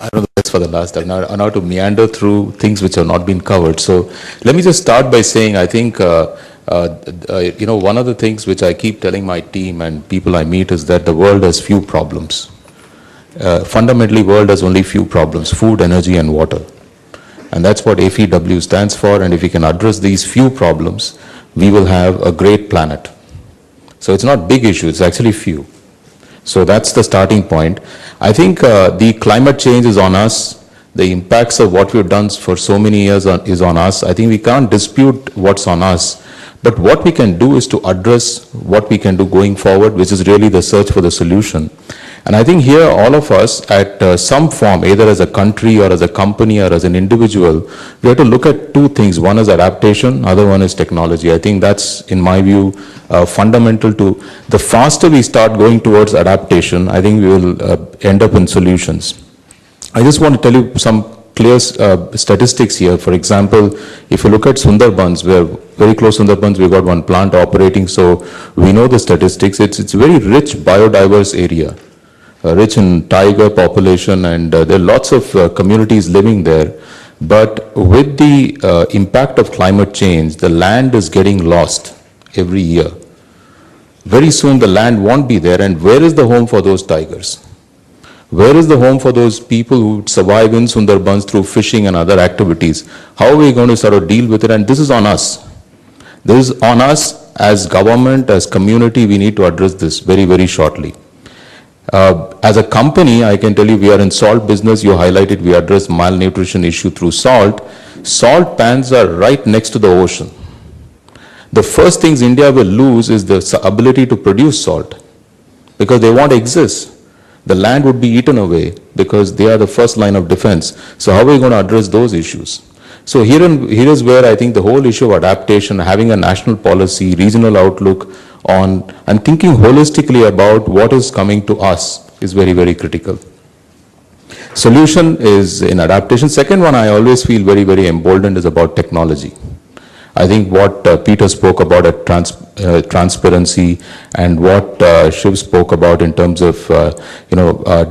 I don't know that's for the last time. Now to meander through things which have not been covered. So let me just start by saying I think one of the things which I keep telling my team and people I meet is that the world has few problems. Fundamentally, world has only few problems: food, energy, and water. And that's what FEW stands for. And if we can address these few problems, we will have a great planet. So it's not big issue; it's actually few. So that's the starting point. I think the climate change is on us. The impacts of what we've done for so many years is on us. I think we can't dispute what's on us. But what we can do is to address what we can do going forward, which is really the search for the solution. And I think here all of us at some form, either as a country or as a company or as an individual, we have to look at two things. One is adaptation, other one is technology. I think that's, in my view, fundamental to the faster we start going towards adaptation, I think we will end up in solutions. I just want to tell you some clear statistics here. For example, if you look at Sundarbans, we're very close to Sundarbans, we've got one plant operating, so we know the statistics. It's a very rich biodiverse area. Rich in tiger population, and there are lots of communities living there. But with the impact of climate change, the land is getting lost every year. Very soon the land won't be there, and where is the home for those tigers? Where is the home for those people who survive in Sundarbans through fishing and other activities? How are we going to sort of deal with it? And this is on us. This is on us as government, as community. We need to address this very, very shortly. As a company, I can tell you we are in salt business. You highlighted we address malnutrition issue through salt. Salt pans are right next to the ocean. The first things India will lose is the ability to produce salt because they won't exist. The land would be eaten away because they are the first line of defense. So how are we going to address those issues? So here is where I think the whole issue of adaptation, having a national policy, regional outlook on, and thinking holistically about what is coming to us is very, very critical. Solution is in adaptation. Second one I always feel very, very emboldened is about technology. I think what Peter spoke about at transparency and what Shiv spoke about in terms of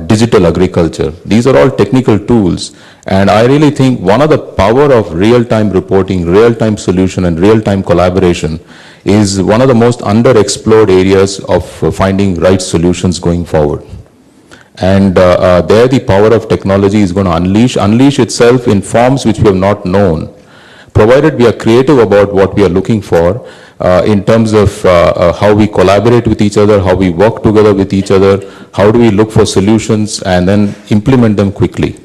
digital agriculture. These are all technical tools, and I really think one of the power of real-time reporting, real-time solution, and real-time collaboration is one of the most underexplored areas of finding right solutions going forward. And there the power of technology is going to unleash itself in forms which we have not known, provided we are creative about what we are looking for in terms of how we collaborate with each other, how we work together with each other, how do we look for solutions and then implement them quickly.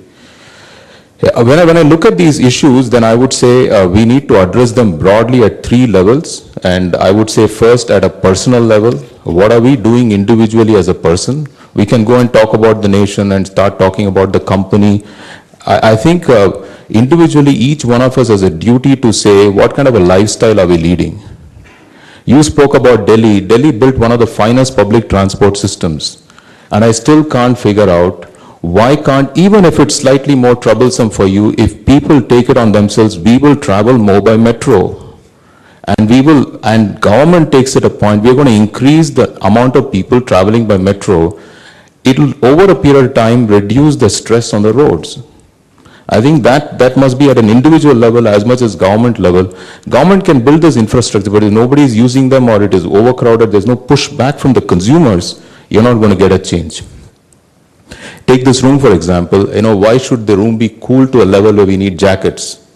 When I look at these issues, then I would say we need to address them broadly at three levels. And I would say first at a personal level, what are we doing individually as a person? We can go and talk about the nation and start talking about the company. I think individually each one of us has a duty to say what kind of a lifestyle are we leading. You spoke about Delhi. Delhi built one of the finest public transport systems. And I still can't figure out why can't, even if it's slightly more troublesome for you, if people take it on themselves, we will travel more by metro. And government takes it a point, we're going to increase the amount of people traveling by metro. It will, over a period of time, reduce the stress on the roads. I think that must be at an individual level as much as government level. Government can build this infrastructure, but if nobody is using them or it is overcrowded, there's no pushback from the consumers, you're not going to get a change. Take this room, for example. Why should the room be cool to a level where we need jackets?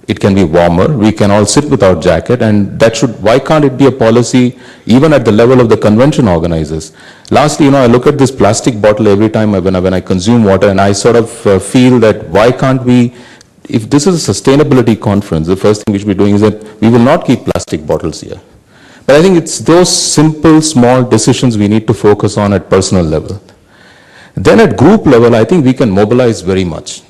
It can be warmer. We can all sit without jacket, and why can't it be a policy even at the level of the convention organizers? Lastly, I look at this plastic bottle every time when I consume water, and I sort of feel that why can't we, if this is a sustainability conference, the first thing we should be doing is that we will not keep plastic bottles here. But I think it's those simple, small decisions we need to focus on at personal level. Then at group level, I think we can mobilize very much.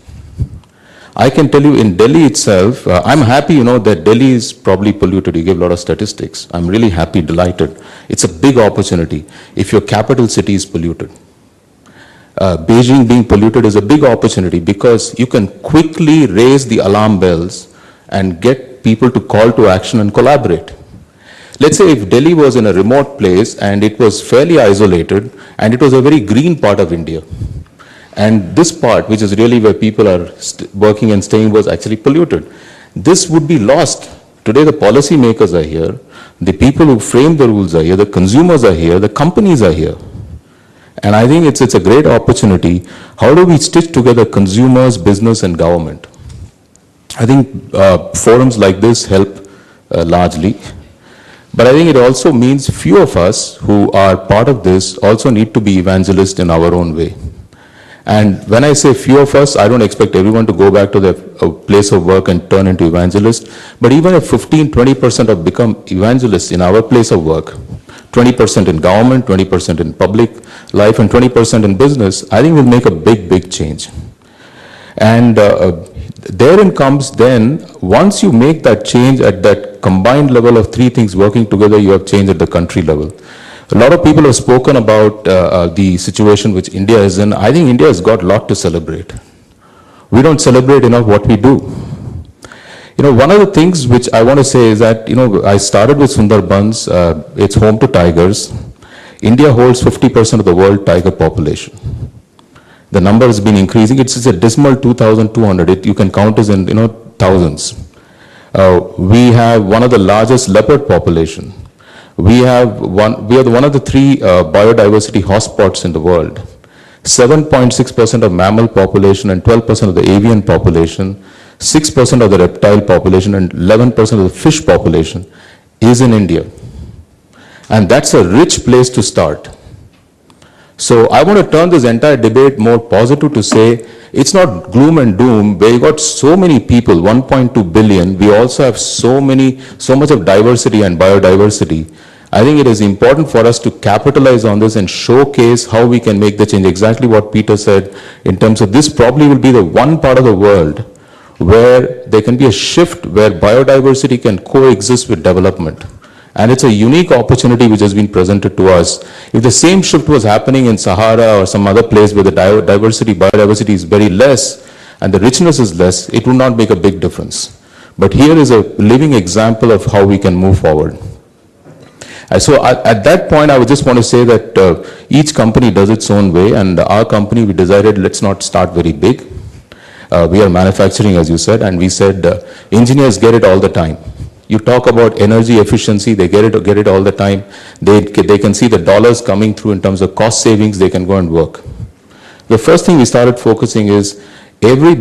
I can tell you in Delhi itself, I'm happy, that Delhi is probably polluted. You gave a lot of statistics. I'm really happy, delighted. It's a big opportunity if your capital city is polluted. Beijing being polluted is a big opportunity because you can quickly raise the alarm bells and get people to call to action and collaborate. Let's say if Delhi was in a remote place and it was fairly isolated and it was a very green part of India, And this part, which is really where people are working and staying, was actually polluted. This would be lost. Today the policy makers are here, the people who frame the rules are here, the consumers are here, the companies are here. And I think it's a great opportunity. How do we stitch together consumers, business, and government? I think forums like this help largely. But I think it also means few of us who are part of this also need to be evangelists in our own way. And when I say few of us, I don't expect everyone to go back to their place of work and turn into evangelists. But even if 15-20% have become evangelists in our place of work, 20% in government, 20% in public life, and 20% in business, I think will make a big, big change. And therein comes then, once you make that change at that combined level of three things working together, you have change at the country level. A lot of people have spoken about the situation which India is in. I think India has got a lot to celebrate. We don't celebrate enough what we do. You know, one of the things which I want to say is that, you know, I started with Sundarbans. It's home to tigers. India holds 50% of the world tiger population. The number has been increasing. It's a dismal 2,200. You can count as in, you know, thousands. We have one of the largest leopard population. We are one of the three biodiversity hotspots in the world. 7.6% of mammal population and 12% of the avian population, 6% of the reptile population and 11% of the fish population is in India. And that's a rich place to start. So I want to turn this entire debate more positive to say it's not gloom and doom where you got so many people, 1.2 billion. We also have so much of diversity and biodiversity. I think it is important for us to capitalize on this and showcase how we can make the change. Exactly what Peter said in terms of this probably will be the one part of the world where there can be a shift where biodiversity can coexist with development. And it's a unique opportunity which has been presented to us. If the same shift was happening in Sahara or some other place where the biodiversity is very less and the richness is less, it would not make a big difference. But here is a living example of how we can move forward. So at that point, I would just want to say that each company does its own way, and our company, we decided let's not start very big. We are manufacturing, as you said, and we said engineers get it all the time. You talk about energy efficiency, they get it all the time. They can see the dollars coming through in terms of cost savings, they can go and work. The first thing we started focusing is every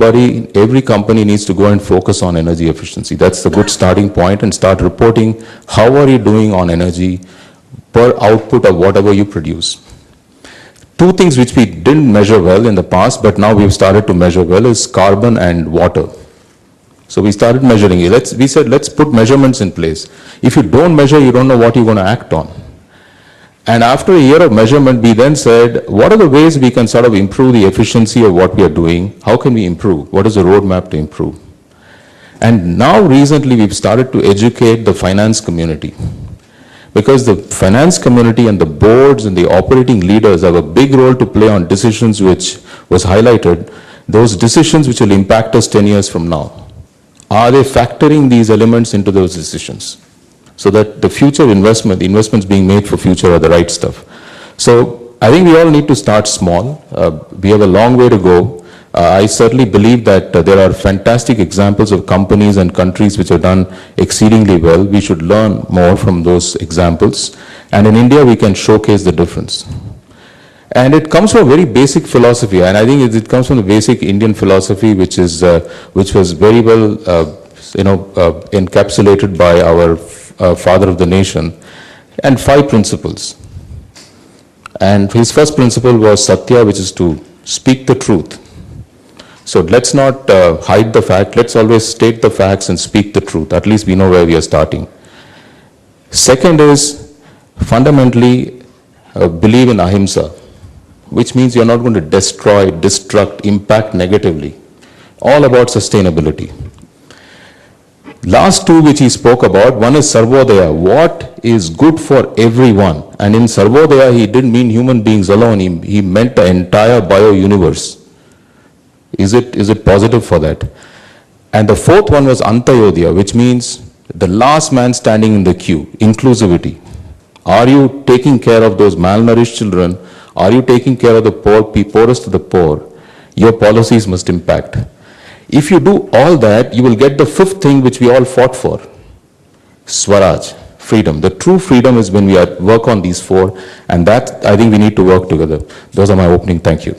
company needs to go and focus on energy efficiency. That's the good starting point, and start reporting how are you doing on energy per output of whatever you produce. Two things which we didn't measure well in the past, but now we've started to measure well is carbon and water. So we started measuring it. We said, let's put measurements in place. If you don't measure, you don't know what you're going to act on. And after a year of measurement, we then said, what are the ways we can sort of improve the efficiency of what we are doing? How can we improve? What is the roadmap to improve? And now recently we've started to educate the finance community. Because the finance community and the boards and the operating leaders have a big role to play on decisions which was highlighted, those decisions which will impact us 10 years from now. Are they factoring these elements into those decisions? So that the future investments being made for future are the right stuff. So I think we all need to start small. We have a long way to go. I certainly believe that there are fantastic examples of companies and countries which have done exceedingly well. We should learn more from those examples. And in India, we can showcase the difference. And it comes from a very basic philosophy. And I think it comes from the basic Indian philosophy, which was very well encapsulated by our father of the nation, and 5 principles. And his first principle was Satya, which is to speak the truth. So let's not hide the fact, let's always state the facts and speak the truth. At least we know where we are starting. Second is fundamentally believe in ahimsa, which means you're not going to destroy, destruct, impact negatively. All about sustainability. Last 2 which he spoke about, one is Sarvodaya, what is good for everyone. And in Sarvodaya, he didn't mean human beings alone, he meant the entire bio-universe. Is it positive for that? And the 4th one was Antayodaya, which means the last man standing in the queue, inclusivity. Are you taking care of those malnourished children? Are you taking care of the poor, poorest of the poor? your policies must impact. If you do all that, you will get the fifth thing which we all fought for. Swaraj, freedom. The true freedom is when we work on these four, and that I think we need to work together. Those are my opening. Thank you.